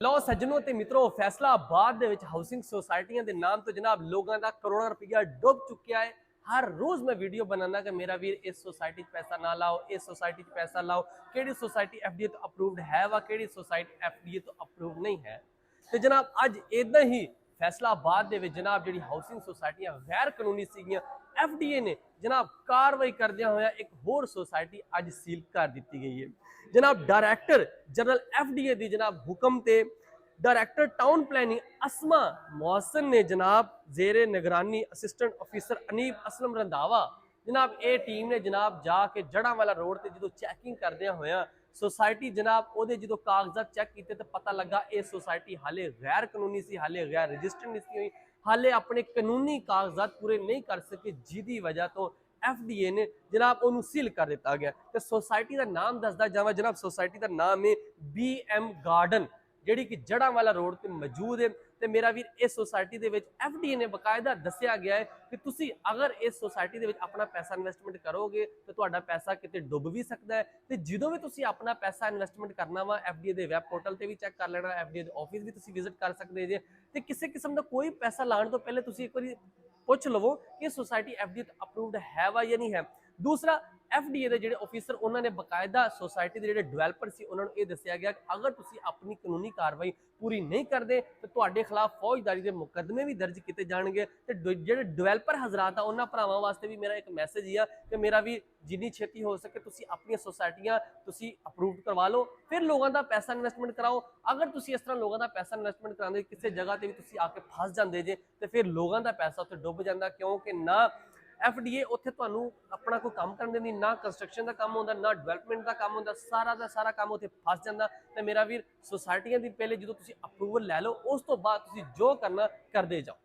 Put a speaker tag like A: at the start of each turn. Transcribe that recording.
A: लो सज्जनों ते मित्रों फैसलाबाद दे विच हाउसिंग सोसाइटियां दे नाम तो जनाब लोगों का करोड़ों रुपया डुब चुका है। हर रोज मैं वीडियो बनाना कि मेरा वीर इस सोसाइटी पैसा ना लाओ, इस सोसाइटी पैसा लाओ, केड़ी सोसाइटी एफडीए तो अप्रूव्ड है वा केड़ी सोसाइटी एफडीए तो अप्रूव नहीं है। तो जनाब अज इदा ही फैसलाबाद दे विच जनाब जी हाउसिंग सोसाइटियां गैर कानूनी सीगियां, एफडीए ने जनाब कार्रवाई करदियां होया एक होर सोसाइटी अज सील कर दी गई है। जनाब डायरैक्टर जनरल एफडीए दी जनाब हुक्म ते director town planning Asma Mohsin ने जनाब जेरे निगरानी असिस्टेंट ऑफिसर अनीब असलम रंधावा जनाब ए टीम ने जनाब जाके जड़ा वाला रोड ते जो चैकिंग करदियां होया सोसाइटी जनाब ओदे जो कागजात चेक किए तो पता लगा ये सोसाइटी हाले गैर कानूनी सी, हाले गैर रजिस्टर्ड नहीं हुई, हाले अपने कानूनी कागजात पूरे नहीं कर सके, जिदी वजह तो एफडीए ने जनाब ओनू सील कर दिता गया। तो सोसाइटी का नाम दसदा जावा जनाब, सोसाइटी का नाम है BM गार्डन जिहड़ी कि जड़ा वाला रोड ते मौजूद है। तो मेरा वीर इस सोसाइटी दे विच एफडीए ने बकायदा दस्सिया गया है कि तुसी अगर इस सोसाइटी दे विच अपना पैसा इन्वेस्टमेंट करोगे तो तुहाडा पैसा किते डुब भी सकता है। तो जदों भी तुसी अपना पैसा इन्वेस्टमेंट करना वा एफडीए दे वैब पोर्टल ते भी चेक कर लेना, एफडीए दे ऑफिस भी तुसी विजिट कर सकते जे। ते किसी किस्म का कोई पैसा लाने तो पहले तुसी एक बारी पुछ लवो कि सोसाइटी एफडीए अप्रूव्ड है वा या नहीं है। दूसरा एफडीए के जो ऑफिसर उन्होंने बकायदा सोसाइटी के जो डिवेलपर से उन्होंने ये दसिया गया कि अगर तुम अपनी कानूनी कार्रवाई पूरी नहीं करते तो ਤੁਹਾਡੇ खिलाफ फौजदारी के मुकदमे भी दर्ज किए जाएंगे। तो जो डिवेलपर हजरात आ उन्होंने भरावां वास्ते भी मेरा एक मैसेज ही आ कि मेरा भी जिन्नी छेती हो सके तुसी अपनी सोसाइटियां तुसी अप्रूव करवा लो, फिर लोगों का पैसा इन्वेस्टमेंट कराओ। अगर तुसी इस तरह लोगों का पैसा इन्वेस्टमेंट कराते किसी जगह पर भी तुसी आके फस जाते जे तो फिर लोगों का पैसा उत्थे डुब जाता, क्योंकि ना एफडीए उत्थे तुहानू अपना कोई काम करने दी, ना कंस्ट्रक्शन का काम होंदा, ना डिवेलपमेंट का काम होंदा, सारा का सारा काम उत्थे फस जाता। तो मेरा वीर सोसाइटियां दी पहले जो तुसी अप्रूवल लै लो उस तो बाद तुसी जो करना करते जाओ।